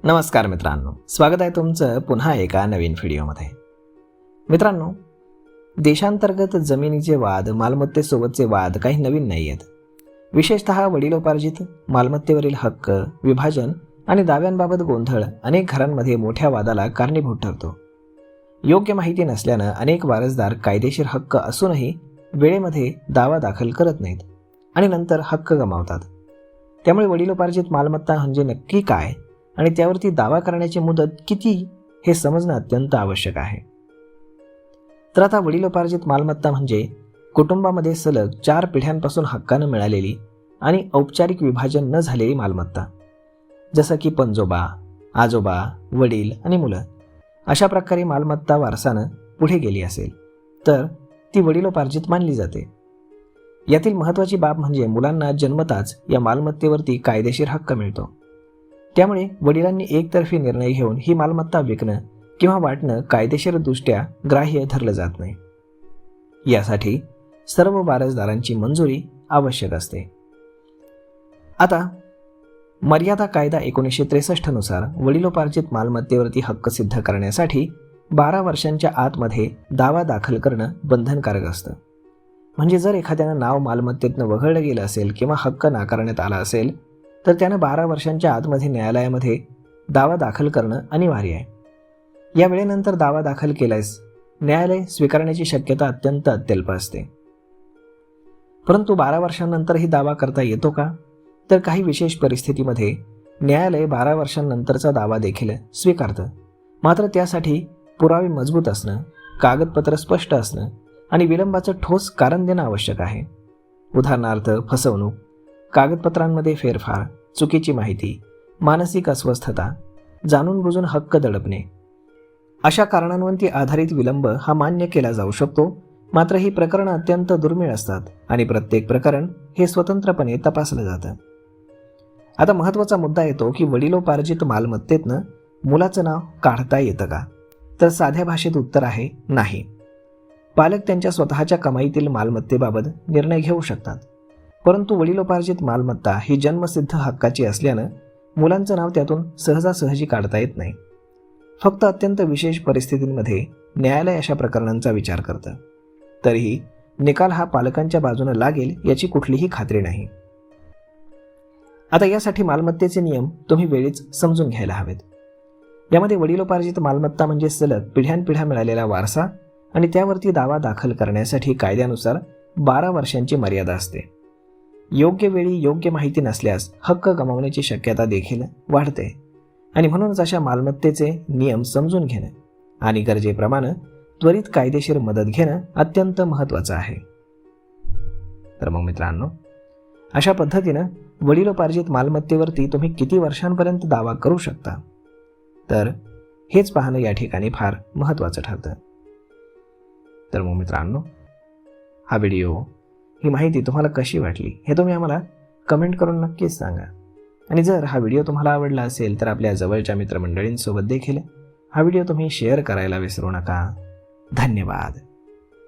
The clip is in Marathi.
नमस्कार मित्रांनो, स्वागत आहे तुमचं पुन्हा एका नवीन व्हिडिओमध्ये. मित्रांनो, देशांतर्गत जमिनीचे वाद, मालमत्तेसोबतचे वाद काही नवीन नाही आहेत. विशेषतः वडिलोपार्जित मालमत्तेवरील हक्क, विभाजन आणि दाव्यांबाबत गोंधळ अनेक घरांमध्ये मोठ्या वादाला कारणीभूत ठरतो. योग्य माहिती नसल्यानं अनेक वारसदार कायदेशीर हक्क असूनही वेळेमध्ये दावा दाखल करत नाहीत आणि नंतर हक्क गमावतात. त्यामुळे वडिलोपार्जित मालमत्ता म्हणजे नक्की काय आणि त्यावरती दावा करण्याची मुदत किती हे समजणं अत्यंत आवश्यक आहे. तर आता वडिलोपार्जित मालमत्ता म्हणजे कुटुंबामध्ये सलग 4 पिढ्यांपासून हक्कानं मिळालेली आणि औपचारिक विभाजन न झालेली मालमत्ता, जसं की पणजोबा, आजोबा, वडील आणि मुलं. अशा प्रकारे मालमत्ता वारसानं पुढे गेली असेल तर ती वडिलोपार्जित मानली जाते. यातील महत्त्वाची बाब म्हणजे मुलांना जन्मताच या मालमत्तेवरती कायदेशीर हक्क मिळतो. त्यामुळे वडिलांनी एकतर्फी निर्णय घेऊन ही मालमत्ता विकणं किंवा वाटणं कायदेशीरदृष्ट्या ग्राह्य धरलं जात नाही. यासाठी सर्व वारसदारांची मंजुरी आवश्यक असते. आता मर्यादा कायदा 1963 नुसार वडिलोपार्जित मालमत्तेवरती हक्क सिद्ध करण्यासाठी 12 वर्षांच्या आतमध्ये दावा दाखल करणं बंधनकारक असतं. म्हणजे जर एखाद्यानं नाव मालमत्तेतनं वगळलं गेलं असेल किंवा हक्क नाकारण्यात आला असेल तर त्यानं 12 वर्षांच्या आतमध्ये न्यायालयामध्ये दावा दाखल करणं अनिवार्य आहे. या वेळेनंतर दावा दाखल केल्यास न्यायालय स्वीकारण्याची शक्यता अत्यंत अत्यल्प असते. परंतु 12 वर्षांनंतरही दावा करता येतो का? तर काही विशेष परिस्थितीमध्ये न्यायालय 12 वर्षांनंतरचा दावा देखील स्वीकारतं. मात्र त्यासाठी पुरावे मजबूत असणं, कागदपत्र स्पष्ट असणं आणि विलंबाचं ठोस कारण देणं आवश्यक आहे. उदाहरणार्थ फसवणूक, कागदपत्रांमध्ये फेरफार, चुकीची माहिती, मानसिक अस्वस्थता, जाणून बुजून हक्क दडपणे अशा कारणांवरती आधारित विलंब हा मान्य केला जाऊ शकतो. मात्र ही प्रकरणं अत्यंत दुर्मिळ असतात आणि प्रत्येक प्रकरण हे स्वतंत्रपणे तपासलं जातं. आता महत्त्वाचा मुद्दा येतो की वडिलोपार्जित मालमत्तेतनं मुलाचं नाव काढता येतं का? तर साध्या भाषेत उत्तर आहे नाही. पालक त्यांच्या स्वतःच्या कमाईतील मालमत्तेबाबत निर्णय घेऊ शकतात. परंतु वडिलोपार्जित मालमत्ता ही जन्मसिद्ध हक्काची असल्यानं मुलांचं नाव त्यातून सहजासहजी काढता येत नाही. फक्त अत्यंत विशेष परिस्थितींमध्ये न्यायालय अशा प्रकरणांचा विचार करतं. तरीही निकाल हा पालकांच्या बाजूनं लागेल याची कुठलीही खात्री नाही. आता यासाठी मालमत्तेचे नियम तुम्ही वेळीच समजून घ्यायला हवेत. यामध्ये वडिलोपार्जित मालमत्ता म्हणजे सलग पिढ्यानपिढ्या मिळालेला वारसा आणि त्यावरती दावा दाखल करण्यासाठी कायद्यानुसार 12 वर्षांची मर्यादा असते. योग्य वेळी योग्य माहिती नसल्यास हक्क गमावण्याची शक्यता देखील वाढते आणि म्हणूनच अशा मालमत्तेचे नियम समजून घेणं आणि गरजेप्रमाणे त्वरित कायदेशीर मदत घेणं अत्यंत महत्त्वाचं आहे. तर मग मित्रांनो, अशा पद्धतीनं वडिलोपार्जित मालमत्तेवरती तुम्ही किती वर्षांपर्यंत दावा करू शकता तर हेच पाहणं या ठिकाणी फार महत्त्वाचं ठरतं. तर मग मित्रांनो, हा व्हिडिओ, ही माहिती तुम्हाला कशी वाटली हे तुम्ही आम्हाला कमेंट करून नक्कीच सांगा. आणि जर हा व्हिडिओ तुम्हाला आवडला असेल तर आपल्या जवळच्या मित्रमंडळींसोबत देखील हा व्हिडिओ तुम्ही शेअर करायला विसरू नका. धन्यवाद.